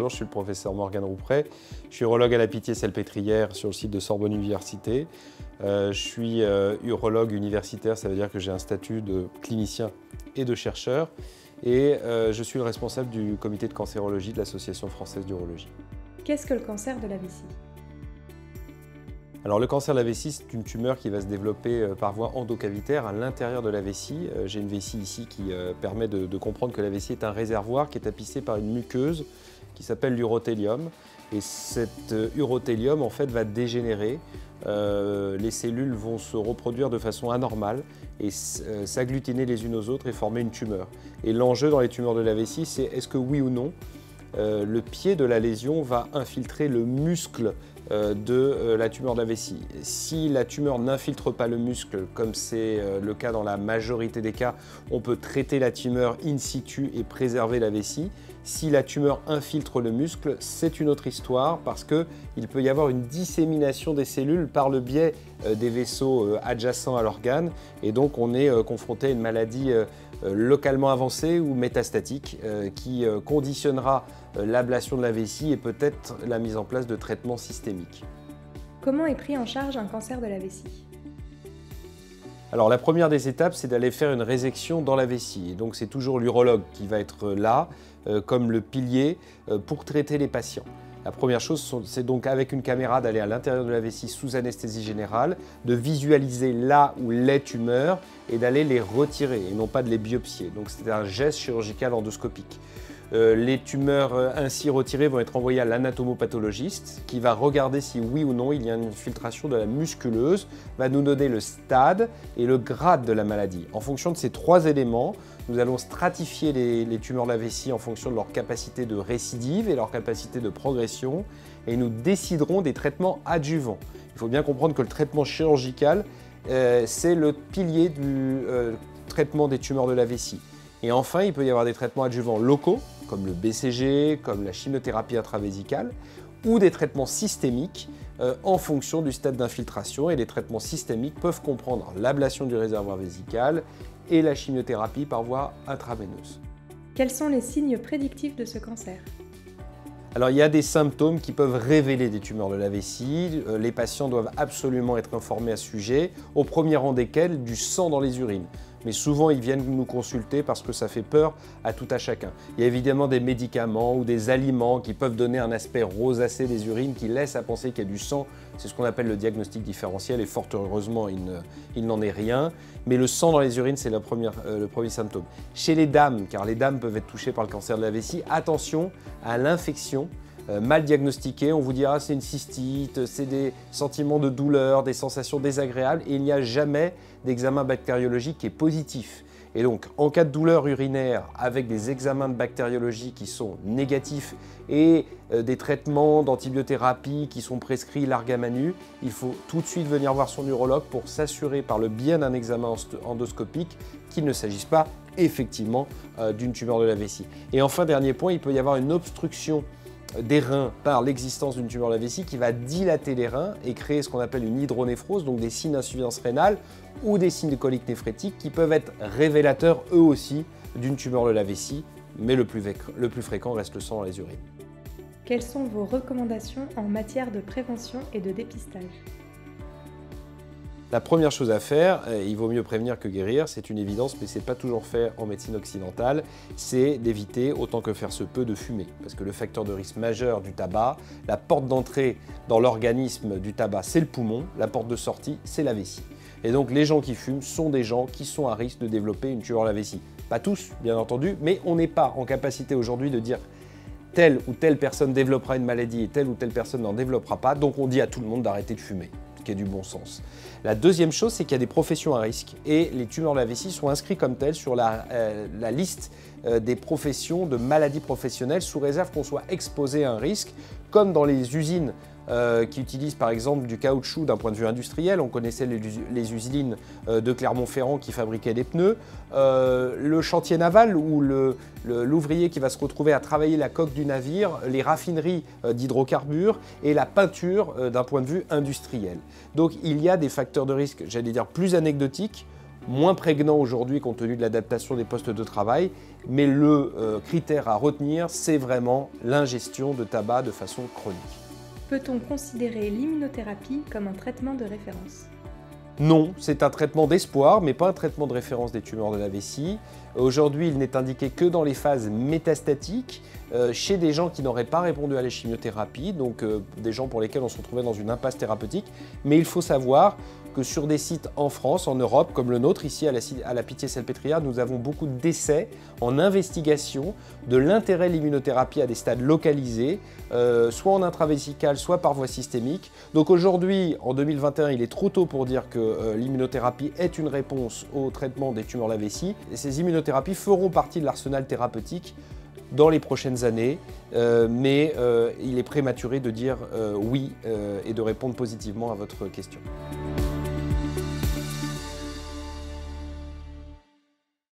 bonjour, je suis le professeur Morgane Roupret. Je suis urologue à la Pitié-Salpêtrière sur le site de Sorbonne Université. Je suis urologue universitaire, ça veut dire que j'ai un statut de clinicien et de chercheur. Et je suis le responsable du comité de cancérologie de l'Association française d'urologie. Qu'est-ce que le cancer de la vessie? Alors le cancer de la vessie, c'est une tumeur qui va se développer par voie endocavitaire à l'intérieur de la vessie. J'ai une vessie ici qui permet de comprendre que la vessie est un réservoir qui est tapissé par une muqueuse qui s'appelle l'urothélium. Et cet urothélium en fait va dégénérer. Les cellules vont se reproduire de façon anormale et s'agglutiner les unes aux autres et former une tumeur. Et l'enjeu dans les tumeurs de la vessie, c'est est-ce que oui ou non, le pied de la lésion va infiltrer le muscle de la tumeur de la vessie. Si la tumeur n'infiltre pas le muscle, comme c'est le cas dans la majorité des cas, on peut traiter la tumeur in situ et préserver la vessie. Si la tumeur infiltre le muscle, c'est une autre histoire parce qu'il peut y avoir une dissémination des cellules par le biais des vaisseaux adjacents à l'organe et donc on est confronté à une maladie localement avancée ou métastatique qui conditionnera l'ablation de la vessie et peut-être la mise en place de traitements systémiques. Comment est pris en charge un cancer de la vessie? Alors la première des étapes, c'est d'aller faire une résection dans la vessie. Et donc c'est toujours l'urologue qui va être là, comme le pilier, pour traiter les patients. La première chose, c'est donc avec une caméra d'aller à l'intérieur de la vessie sous anesthésie générale, de visualiser là où les tumeurs et d'aller les retirer et non pas de les biopsier. Donc c'est un geste chirurgical endoscopique. Les tumeurs ainsi retirées vont être envoyées à l'anatomopathologiste qui va regarder si oui ou non il y a une infiltration de la musculeuse, va nous donner le stade et le grade de la maladie. En fonction de ces trois éléments, nous allons stratifier les tumeurs de la vessie en fonction de leur capacité de récidive et leur capacité de progression et nous déciderons des traitements adjuvants. Il faut bien comprendre que le traitement chirurgical, c'est le pilier du traitement des tumeurs de la vessie. Et enfin, il peut y avoir des traitements adjuvants locaux, comme le BCG, comme la chimiothérapie intravésicale, ou des traitements systémiques en fonction du stade d'infiltration. Et les traitements systémiques peuvent comprendre l'ablation du réservoir vésical et la chimiothérapie par voie intraveineuse. Quels sont les signes prédictifs de ce cancer? Alors il y a des symptômes qui peuvent révéler des tumeurs de la vessie. Les patients doivent absolument être informés à ce sujet, au premier rang desquels du sang dans les urines. Mais souvent, ils viennent nous consulter parce que ça fait peur à tout à chacun. Il y a évidemment des médicaments ou des aliments qui peuvent donner un aspect rosacé des urines qui laisse à penser qu'il y a du sang. C'est ce qu'on appelle le diagnostic différentiel et fort heureusement, il n'en est rien. Mais le sang dans les urines, c'est le premier symptôme. Chez les dames, car les dames peuvent être touchées par le cancer de la vessie, attention à l'infection. Mal diagnostiqué, on vous dira c'est une cystite, c'est des sentiments de douleur, des sensations désagréables et il n'y a jamais d'examen bactériologique qui est positif. Et donc en cas de douleur urinaire avec des examens de bactériologie qui sont négatifs et des traitements d'antibiothérapie qui sont prescrits larga manu, il faut tout de suite venir voir son urologue pour s'assurer par le biais d'un examen endoscopique qu'il ne s'agisse pas effectivement d'une tumeur de la vessie. Et enfin, dernier point, il peut y avoir une obstruction des reins par l'existence d'une tumeur de la vessie qui va dilater les reins et créer ce qu'on appelle une hydronéphrose, donc des signes d'insuffisance rénale ou des signes de colique néphrétique qui peuvent être révélateurs eux aussi d'une tumeur de la vessie, mais le plus fréquent reste le sang dans les urines. Quelles sont vos recommandations en matière de prévention et de dépistage? La première chose à faire, il vaut mieux prévenir que guérir, c'est une évidence, mais ce n'est pas toujours fait en médecine occidentale, c'est d'éviter autant que faire se peut de fumer. Parce que le facteur de risque majeur du tabac, la porte d'entrée dans l'organisme du tabac, c'est le poumon, la porte de sortie, c'est la vessie. Et donc les gens qui fument sont des gens qui sont à risque de développer une tumeur de la vessie. Pas tous, bien entendu, mais on n'est pas en capacité aujourd'hui de dire telle ou telle personne développera une maladie et telle ou telle personne n'en développera pas, donc on dit à tout le monde d'arrêter de fumer. Qui est du bon sens. La deuxième chose, c'est qu'il y a des professions à risque et les tumeurs de la vessie sont inscrits comme telles sur la liste des professions de maladies professionnelles sous réserve qu'on soit exposé à un risque, comme dans les usines qui utilisent par exemple du caoutchouc d'un point de vue industriel. On connaissait les usines de Clermont-Ferrand qui fabriquaient des pneus, le chantier naval où l'ouvrier qui va se retrouver à travailler la coque du navire, les raffineries d'hydrocarbures et la peinture d'un point de vue industriel. Donc il y a des facteurs de risque, j'allais dire plus anecdotiques, moins prégnant aujourd'hui compte tenu de l'adaptation des postes de travail, mais le critère à retenir, c'est vraiment l'ingestion de tabac de façon chronique. Peut-on considérer l'immunothérapie comme un traitement de référence ? Non, c'est un traitement d'espoir, mais pas un traitement de référence des tumeurs de la vessie. Aujourd'hui, il n'est indiqué que dans les phases métastatiques, chez des gens qui n'auraient pas répondu à la chimiothérapie, donc des gens pour lesquels on se retrouvait dans une impasse thérapeutique. Mais il faut savoir que sur des sites en France, en Europe, comme le nôtre, ici à la Pitié-Salpêtrière, nous avons beaucoup d'essais en investigation de l'intérêt de l'immunothérapie à des stades localisés, soit en intravésicale, soit par voie systémique. Donc aujourd'hui, en 2021, il est trop tôt pour dire que l'immunothérapie est une réponse au traitement des tumeurs de la vessie. Et ces immunothérapies feront partie de l'arsenal thérapeutique dans les prochaines années, mais il est prématuré de dire oui et de répondre positivement à votre question.